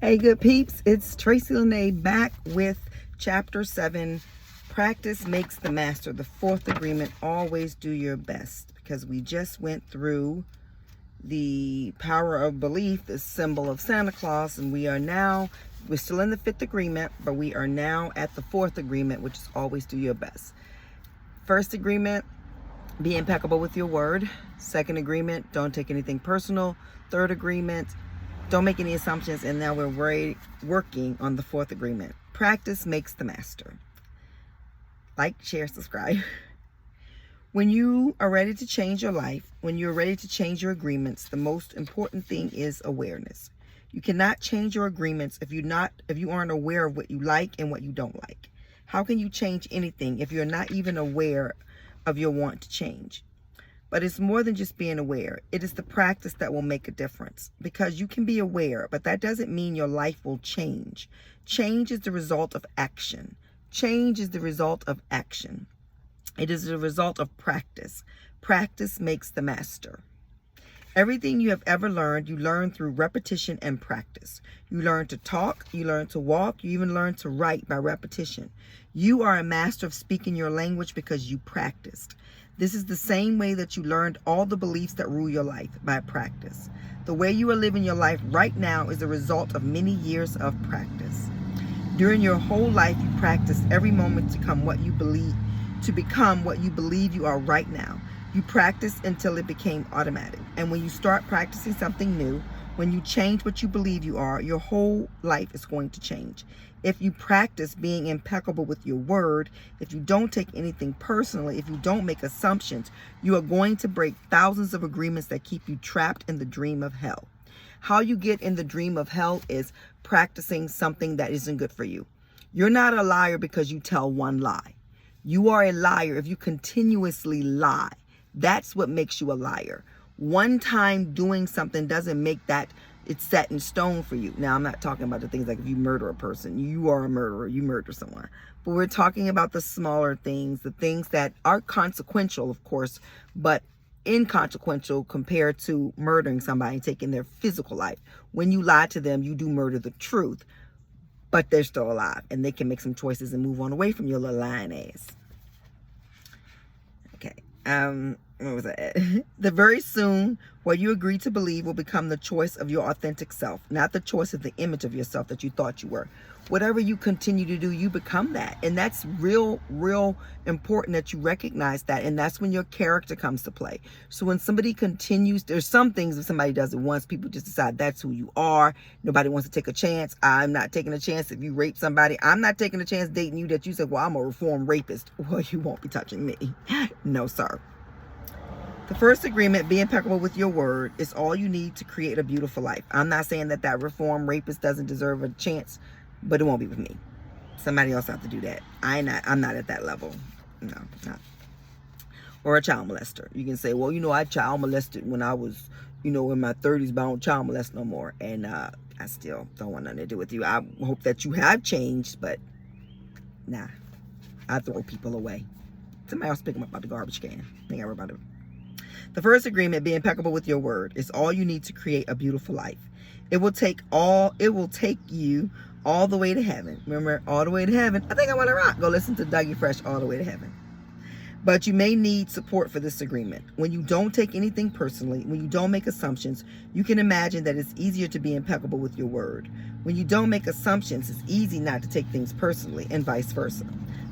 Hey, good peeps, it's Tracy Lene back with Chapter 7, Practice Makes the Master, the fourth agreement, always do your best, because we just went through the power of belief, the symbol of Santa Claus, and we're still in the fifth agreement, but we are now at the fourth agreement, which is always do your best. First agreement, be impeccable with your word. Second agreement, don't take anything personal. Third agreement, don't make any assumptions. And now we're working on the fourth agreement. Practice makes the master. Like, share, subscribe. When you are ready to change your life, when you're ready to change your agreements, the most important thing is awareness. You cannot change your agreements if you aren't aware of what you like and what you don't like. How can you change anything if you're not even aware of your want to change? But it's more than just being aware. It is the practice that will make a difference, because you can be aware, but that doesn't mean your life will change. Change is the result of action. Change is the result of action. It is the result of practice. Practice makes the master. Everything you have ever learned, you learn through repetition and practice. You learn to talk, you learn to walk, you even learn to write by repetition. You are a master of speaking your language because you practiced. This is the same way that you learned all the beliefs that rule your life, by practice. The way you are living your life right now is a result of many years of practice. During your whole life, you practiced every moment to become what you believe you are right now. You practiced until it became automatic. And when you start practicing something new, when you change what you believe you are, your whole life is going to change. If you practice being impeccable with your word, if you don't take anything personally, if you don't make assumptions, you are going to break thousands of agreements that keep you trapped in the dream of hell. How you get in the dream of hell is practicing something that isn't good for you. You're not a liar because you tell one lie. You are a liar if you continuously lie. That's what makes you a liar. One time doing something doesn't make that it's set in stone for you. Now, I'm not talking about the things like if you murder a person, you are a murderer, you murder someone. But we're talking about the smaller things, the things that are consequential, of course, but inconsequential compared to murdering somebody and taking their physical life. When you lie to them, you do murder the truth, but they're still alive and they can make some choices and move on away from your little lying ass. Okay. What was that? The very soon, what you agree to believe will become the choice of your authentic self, not the choice of the image of yourself that you thought you were. Whatever you continue to do, you become that. And that's real important that you recognize that. And that's when your character comes to play. So when somebody continues, there's some things, if somebody does it once, people just decide that's who you are. Nobody wants to take a chance. I'm not taking a chance if you rape somebody. I'm not taking a chance dating you that you said, well, I'm a reformed rapist. Well, you won't be touching me. No, sir. The first agreement, be impeccable with your word, is all you need to create a beautiful life. I'm not saying that reformed rapist doesn't deserve a chance, but it won't be with me. Somebody else have to do that. I'm not at that level. No, not. Or a child molester. You can say, well, I child molested when I was, in my 30s, but I don't child molest no more. And I still don't want nothing to do with you. I hope that you have changed, but nah. I throw people away. Somebody else pick them up out the garbage can. Think everybody. The first agreement, be impeccable with your word, is all you need to create a beautiful life. It will take you all the way to heaven. Remember, all the way to heaven. I think I want to rock. Go listen to Dougie Fresh, All the Way to Heaven. But you may need support for this agreement. When you don't take anything personally, when you don't make assumptions, you can imagine that it's easier to be impeccable with your word. When you don't make assumptions, it's easy not to take things personally, and vice versa.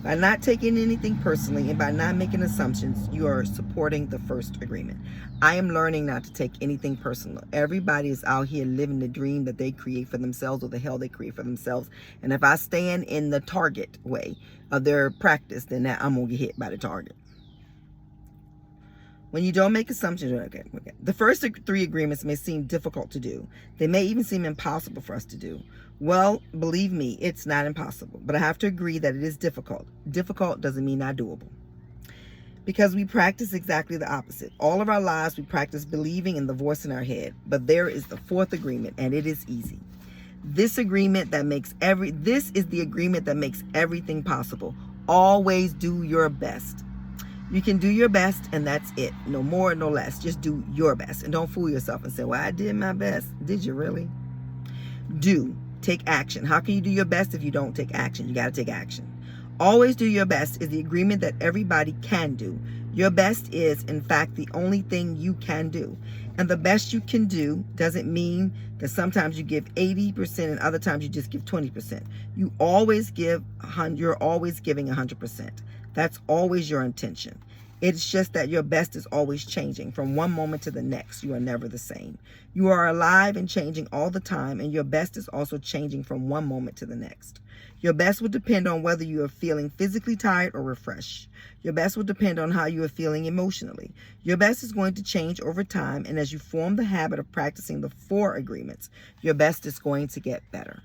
By not taking anything personally and by not making assumptions, you are supporting the first agreement. I am learning not to take anything personal. Everybody is out here living the dream that they create for themselves, or the hell they create for themselves. And if I stand in the target way of their practice, then I'm going to get hit by the target. When you don't make assumptions, okay. The first three agreements may seem difficult to do. They may even seem impossible for us to do. Well, believe me, it's not impossible. But I have to agree that it is difficult. Difficult doesn't mean not doable. Because we practice exactly the opposite. All of our lives, we practice believing in the voice in our head. But there is the fourth agreement, and it is easy. This is the agreement that makes everything possible. Always do your best. You can do your best, and that's it. No more, no less. Just do your best. And don't fool yourself and say, well, I did my best. Did you really? Do. Take action. How can you do your best if you don't take action? You got to take action. Always do your best is the agreement that everybody can do. Your best is, in fact, the only thing you can do. And the best you can do doesn't mean that sometimes you give 80% and other times you just give 20%. You're always giving 100%. That's always your intention. It's just that your best is always changing from one moment to the next. You are never the same. You are alive and changing all the time, and your best is also changing from one moment to the next. Your best will depend on whether you are feeling physically tired or refreshed. Your best will depend on how you are feeling emotionally. Your best is going to change over time, and as you form the habit of practicing the 4 agreements, your best is going to get better.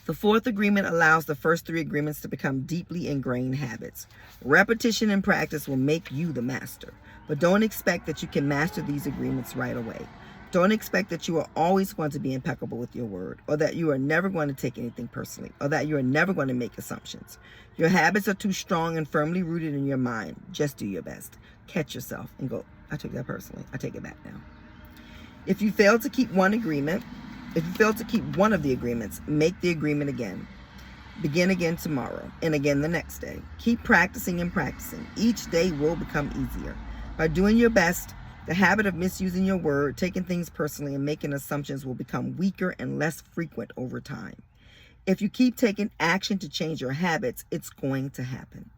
The 4th agreement allows the first 3 agreements to become deeply ingrained habits. Repetition and practice will make you the master, but don't expect that you can master these agreements right away. Don't expect that you are always going to be impeccable with your word, or that you are never going to take anything personally, or that you are never going to make assumptions. Your habits are too strong and firmly rooted in your mind. Just do your best. Catch yourself and go, I took that personally. I take it back now. If you fail to keep one of the agreements, make the agreement again. Begin again tomorrow and again the next day. Keep practicing and practicing. Each day will become easier. By doing your best, the habit of misusing your word, taking things personally, and making assumptions will become weaker and less frequent over time. If you keep taking action to change your habits, it's going to happen.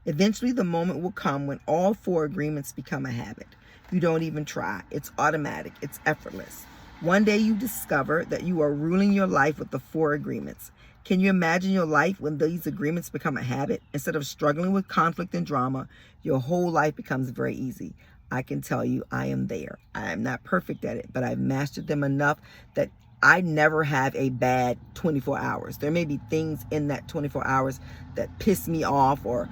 Eventually, the moment will come when all 4 agreements become a habit. You don't even try. It's automatic. It's effortless. One day you discover that you are ruling your life with the 4 agreements. Can you imagine your life when these agreements become a habit? Instead of struggling with conflict and drama, your whole life becomes very easy. I can tell you I am there. I am not perfect at it, but I've mastered them enough that I never have a bad 24 hours. There may be things in that 24 hours that piss me off or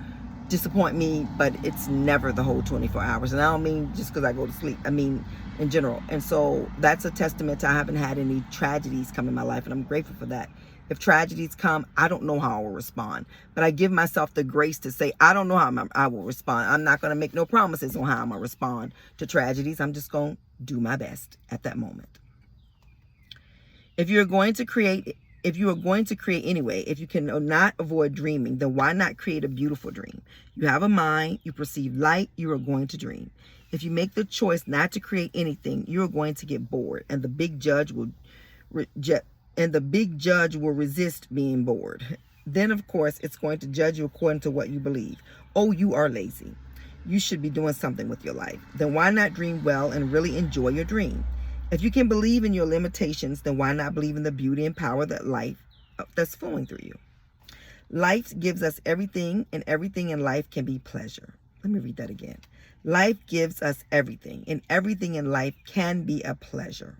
disappoint me, but it's never the whole 24 hours. And I don't mean just because I go to sleep. I mean in general. And so that's a testament to I haven't had any tragedies come in my life, and I'm grateful for that. If tragedies come, I don't know how I will respond, but I give myself the grace to say, I don't know how I will respond. I'm not going to make no promises on how I'm going to respond to tragedies. I'm just going to do my best at that moment. If you are going to create anyway, if you cannot avoid dreaming, then why not create a beautiful dream? You have a mind, you perceive light, you are going to dream. If you make the choice not to create anything, you are going to get bored, and the big judge will resist being bored. Then, of course, it's going to judge you according to what you believe. Oh, you are lazy. You should be doing something with your life. Then why not dream well and really enjoy your dream? If you can believe in your limitations, then why not believe in the beauty and power that life that's flowing through you? Life gives us everything, and everything in life can be pleasure. Let me read that again. Life gives us everything, and everything in life can be a pleasure.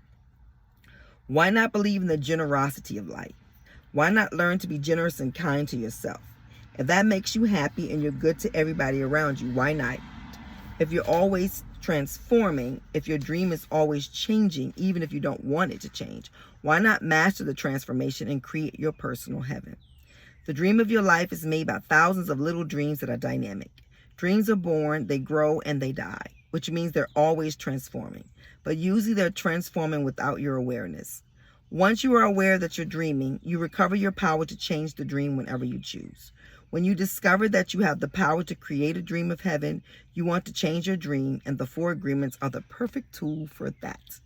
Why not believe in the generosity of life? Why not learn to be generous and kind to yourself? If that makes you happy and you're good to everybody around you, why not? If you're always transforming, if your dream is always changing, even if you don't want it to change, why not master the transformation and create your personal heaven? The dream of your life is made by thousands of little dreams that are dynamic. Dreams are born, they grow, and they die, which means they're always transforming. But usually they're transforming without your awareness. Once you are aware that you're dreaming, you recover your power to change the dream whenever you choose. When you discover that you have the power to create a dream of heaven, you want to change your dream, and the 4 agreements are the perfect tool for that.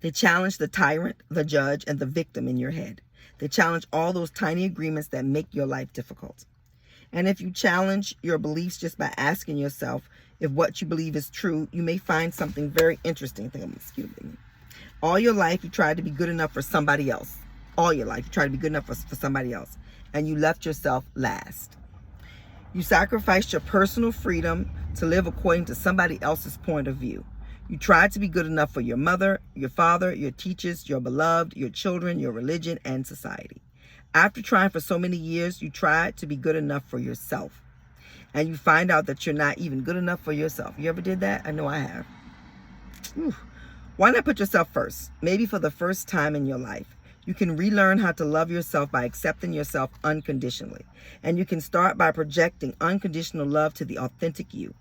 They challenge the tyrant, the judge, and the victim in your head. They challenge all those tiny agreements that make your life difficult. And if you challenge your beliefs just by asking yourself if what you believe is true, you may find something very interesting. Excuse me. All your life, you tried to be good enough for somebody else. All your life, you tried to be good enough for somebody else. And you left yourself last. You sacrificed your personal freedom to live according to somebody else's point of view. You tried to be good enough for your mother, your father, your teachers, your beloved, your children, your religion, and society. After trying for so many years, you tried to be good enough for yourself. And you find out that you're not even good enough for yourself. You ever did that? I know I have. Whew. Why not put yourself first? Maybe for the first time in your life. You can relearn how to love yourself by accepting yourself unconditionally. And you can start by projecting unconditional love to the authentic you.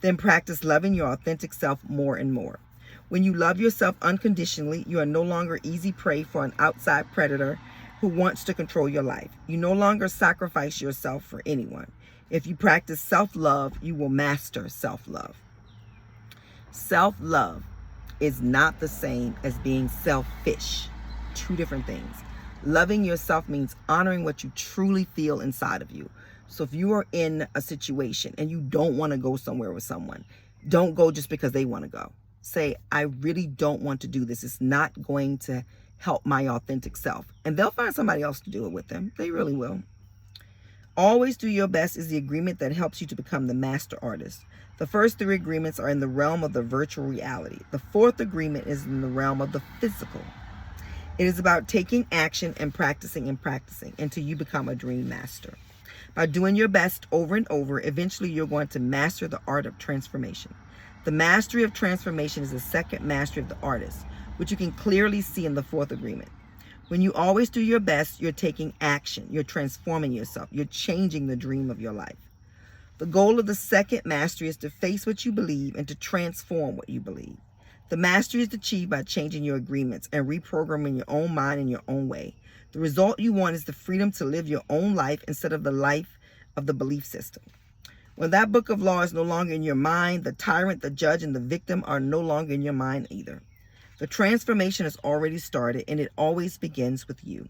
Then practice loving your authentic self more and more. When you love yourself unconditionally, you are no longer easy prey for an outside predator who wants to control your life. You no longer sacrifice yourself for anyone. If you practice self-love, you will master self-love. Self-love is not the same as being selfish. Two different things. Loving yourself means honoring what you truly feel inside of you. So if you are in a situation and you don't want to go somewhere with someone, don't go just because they want to go. Say, I really don't want to do this. It's not going to help my authentic self. And they'll find somebody else to do it with them. They really will. Always do your best is the agreement that helps you to become the master artist. The first three agreements are in the realm of the virtual reality. The fourth agreement is in the realm of the physical. It is about taking action and practicing until you become a dream master. By doing your best over and over, eventually you're going to master the art of transformation. The mastery of transformation is the second mastery of the artist, which you can clearly see in the fourth agreement. When you always do your best, you're taking action. You're transforming yourself. You're changing the dream of your life. The goal of the second mastery is to face what you believe and to transform what you believe. The mastery is achieved by changing your agreements and reprogramming your own mind in your own way. The result you want is the freedom to live your own life instead of the life of the belief system. When that book of law is no longer in your mind, the tyrant, the judge, and the victim are no longer in your mind either. The transformation has already started, and it always begins with you.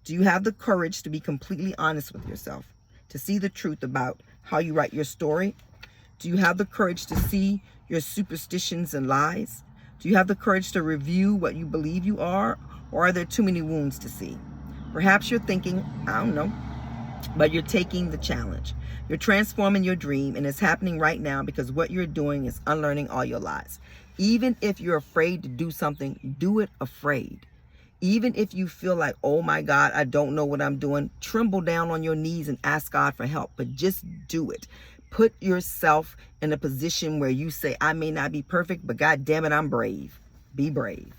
Do you have the courage to be completely honest with yourself, to see the truth about how you write your story? Do you have the courage to see your superstitions and lies? Do you have the courage to review what you believe you are, or are there too many wounds to see? Perhaps you're thinking, I don't know, but you're taking the challenge. You're transforming your dream, and it's happening right now because what you're doing is unlearning all your lies. Even if you're afraid to do something, do it afraid. Even if you feel like, oh my God, I don't know what I'm doing, tremble down on your knees and ask God for help, but just do it. Put yourself in a position where you say, I may not be perfect, but God damn it, I'm brave. Be brave.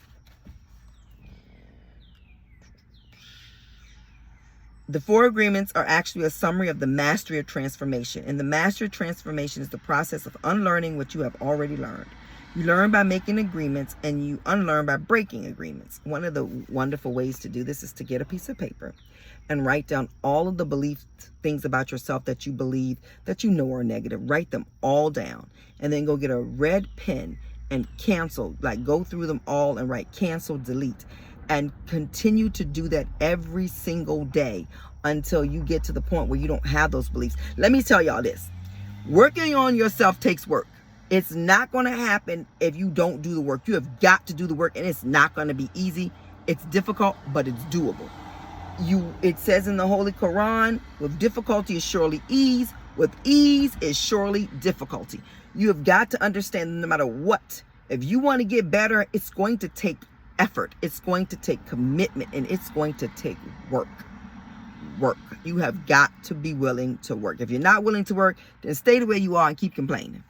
The four agreements are actually a summary of the mastery of transformation. And the mastery of transformation is the process of unlearning what you have already learned. You learn by making agreements and you unlearn by breaking agreements. One of the wonderful ways to do this is to get a piece of paper and write down all of the belief things about yourself that you believe that you know are negative. Write them all down and then go get a red pen and cancel, like go through them all and write cancel, delete, and continue to do that every single day until you get to the point where you don't have those beliefs. Let me tell y'all this. Working on yourself takes work. It's not going to happen if you don't do the work. You have got to do the work, and it's not going to be easy. It's difficult, but it's doable. It says in the Holy Quran, with difficulty is surely ease. With ease is surely difficulty. You have got to understand that no matter what, if you want to get better, it's going to take effort. It's going to take commitment, and it's going to take work. You have got to be willing to work. If you're not willing to work, then stay the way you are and keep complaining.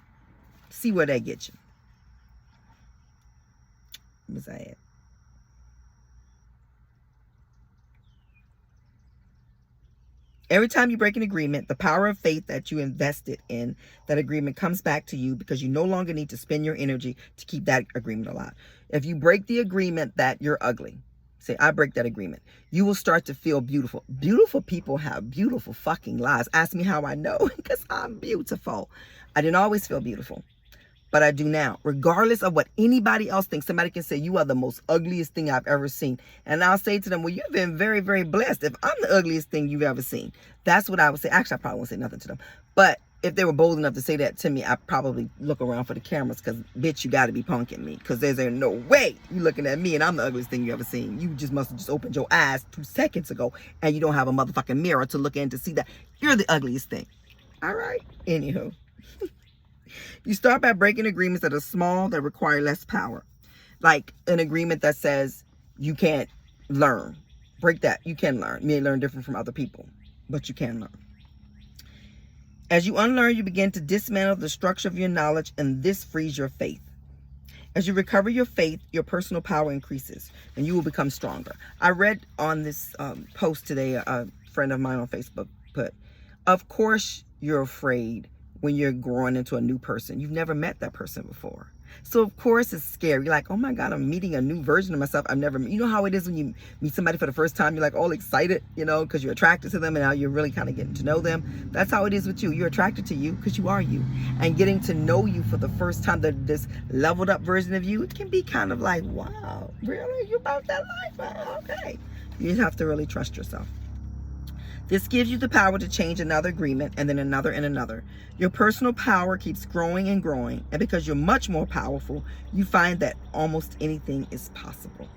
See where that gets you. What's that at? Every time you break an agreement, the power of faith that you invested in that agreement comes back to you because you no longer need to spend your energy to keep that agreement alive. If you break the agreement that you're ugly, say, I break that agreement, you will start to feel beautiful. Beautiful people have beautiful fucking lives. Ask me how I know, because I'm beautiful. I didn't always feel beautiful, but I do now. Regardless of what anybody else thinks, somebody can say, you are the most ugliest thing I've ever seen. And I'll say to them, well, you've been very, very blessed if I'm the ugliest thing you've ever seen. That's what I would say. Actually, I probably won't say nothing to them. But if they were bold enough to say that to me, I'd probably look around for the cameras because, bitch, you got to be punking me. Because there's no way you looking at me and I'm the ugliest thing you ever seen. You just must have just opened your eyes 2 seconds ago and you don't have a motherfucking mirror to look in to see that you're the ugliest thing. All right? Anywho. You start by breaking agreements that are small, that require less power. Like an agreement that says you can't learn. Break that. You can learn. You may learn different from other people, but you can learn. As you unlearn, you begin to dismantle the structure of your knowledge, and this frees your faith. As you recover your faith, your personal power increases, and you will become stronger. I read on this post today, a friend of mine on Facebook put, of course you're afraid when you're growing into a new person. You've never met that person before. So of course it's scary. You're like, oh my God, I'm meeting a new version of myself I've never met. You know how it is when you meet somebody for the first time, you're like all excited, you know, because you're attracted to them and now you're really kind of getting to know them. That's how it is with you. You're attracted to you because you are you. And getting to know you for the first time, this leveled up version of you, it can be kind of like, wow, really? You about that life? Okay. You have to really trust yourself. This gives you the power to change another agreement and then another and another. Your personal power keeps growing and growing, and because you're much more powerful, you find that almost anything is possible.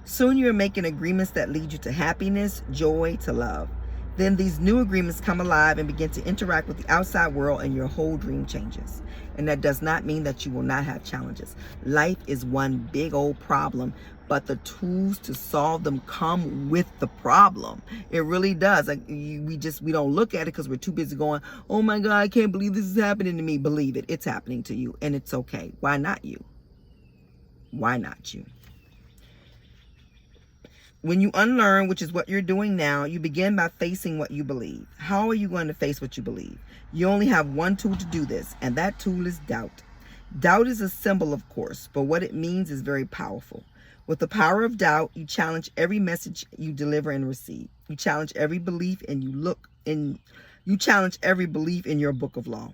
Soon you're making agreements that lead you to happiness, joy, to love. Then these new agreements come alive and begin to interact with the outside world, and your whole dream changes. And that does not mean that you will not have challenges. Life is one big old problem, but the tools to solve them come with the problem. It really does. Like we don't look at it because we're too busy going, oh my God, I can't believe this is happening to me. Believe it, it's happening to you, and it's okay. Why not you? Why not you? When you unlearn, which is what you're doing now, you begin by facing what you believe. How are you going to face what you believe? You only have one tool to do this, and that tool is doubt. Doubt is a symbol, of course, but what it means is very powerful. With the power of doubt, you challenge every message you deliver and receive. You challenge every belief, and you challenge every belief in your book of law.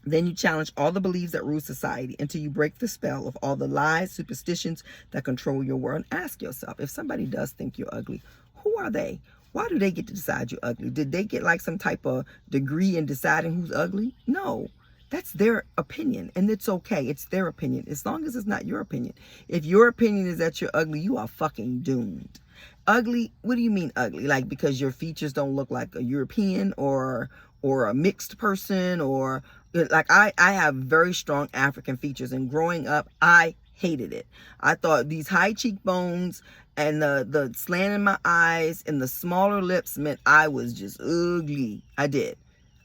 Then you challenge all the beliefs that rule society until you break the spell of all the lies, superstitions that control your world. And ask yourself, if somebody does think you're ugly, who are they? Why do they get to decide you're ugly? Did they get like some type of degree in deciding who's ugly? No, that's their opinion, and it's okay. It's their opinion, as long as it's not your opinion. If your opinion is that you're ugly, you are fucking doomed. Ugly, what do you mean ugly? Like because your features don't look like a European or a mixed person, or like I have very strong African features, and growing up I hated it. I thought these high cheekbones and the slant in my eyes and the smaller lips meant I was just ugly. I did.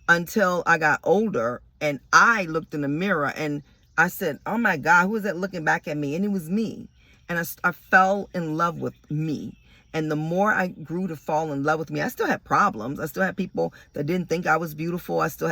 Until I got older and I looked in the mirror and I said, oh my God, who is that looking back at me? And it was me. And I fell in love with me. And the more I grew to fall in love with me, I still had problems. I still had people that didn't think I was beautiful. I still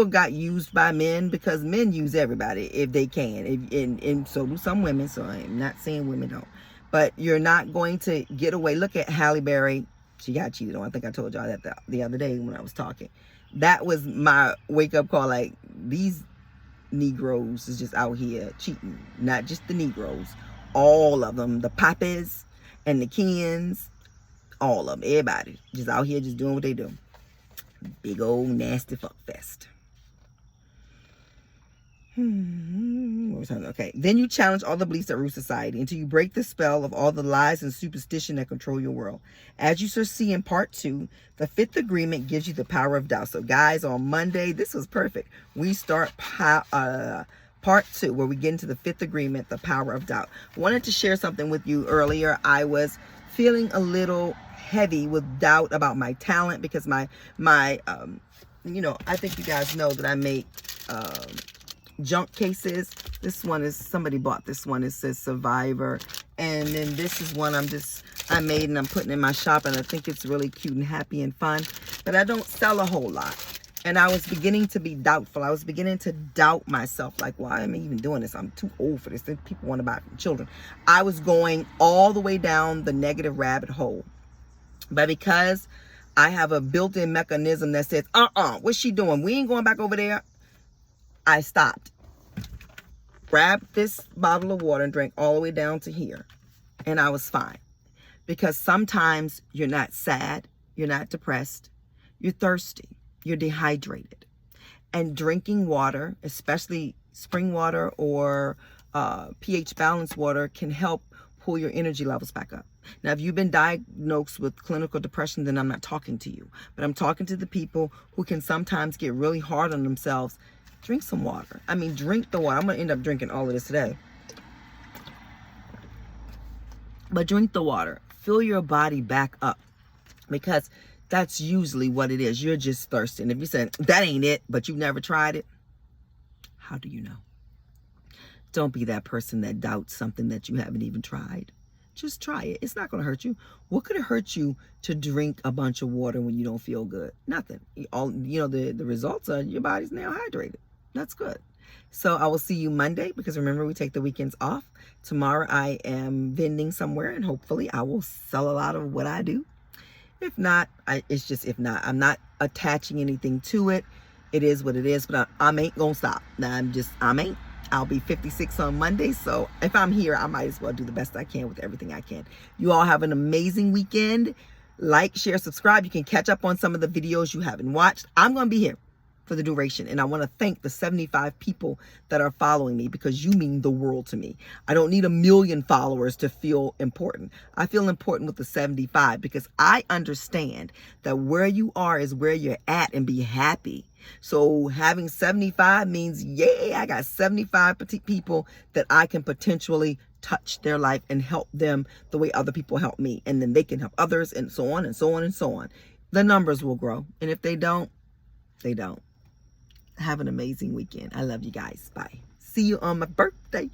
got used by men, because men use everybody if they can. And so do some women. So I'm not saying women don't. But you're not going to get away. Look at Halle Berry. She got cheated on. I think I told y'all that the other day when I was talking. That was my wake-up call. Like, these Negroes is just out here cheating. Not just the Negroes. All of them. The Pappas and the Kens, all of them, everybody, just out here just doing what they do. Big old nasty fuck fest. Okay. Then you challenge all the beliefs that rule society until you break the spell of all the lies and superstition that control your world. As you shall see in part 2, the 5th agreement gives you the power of doubt. So guys, on Monday, this was perfect. We start part 2, where we get into the 5th agreement, the power of doubt. I wanted to share something with you earlier. I was feeling a little heavy with doubt about my talent, because my you know, I think you guys know that I make junk cases. This one is, somebody bought this one. It says Survivor. And then this is one I made and I'm putting in my shop, and I think it's really cute and happy and fun. But I don't sell a whole lot. And I was beginning to be doubtful. I was beginning to doubt myself. Like, why am I even doing this? I'm too old for this. People want to buy it from children. I was going all the way down the negative rabbit hole. But because I have a built-in mechanism that says, what's she doing? We ain't going back over there. I stopped. Grabbed this bottle of water and drank all the way down to here. And I was fine. Because sometimes you're not sad. You're not depressed. You're thirsty. You're dehydrated. And drinking water, especially spring water or pH balanced water, can help pull your energy levels back up. Now, if you've been diagnosed with clinical depression, then I'm not talking to you. But I'm talking to the people who can sometimes get really hard on themselves. Drink some water. I mean, drink the water. I'm going to end up drinking all of this today. But drink the water. Fill your body back up. Because that's usually what it is. You're just thirsty. And if you said, that ain't it, but you've never tried it, how do you know? Don't be that person that doubts something that you haven't even tried. Just try it. It's not going to hurt you. What could it hurt you to drink a bunch of water when you don't feel good? Nothing. The results are your body's now hydrated. That's good. So I will see you Monday, because remember, we take the weekends off. Tomorrow I am vending somewhere, and hopefully I will sell a lot of what I do. If not, it's just if not. I'm not attaching anything to it. It is what it is, but I ain't gonna stop. I'll be 56 on Monday, so if I'm here, I might as well do the best I can with everything I can. You all have an amazing weekend. Like, share, subscribe. You can catch up on some of the videos you haven't watched. I'm going to be here for the duration, and I want to thank the 75 people that are following me, because you mean the world to me. I don't need 1 million followers to feel important. I feel important with the 75, because I understand that where you are is where you're at, and be happy. So having 75 means, yay, I got 75 people that I can potentially touch their life and help them the way other people help me. And then they can help others, and so on and so on and so on. The numbers will grow. And if they don't, they don't. Have an amazing weekend. I love you guys. Bye. See you on my birthday.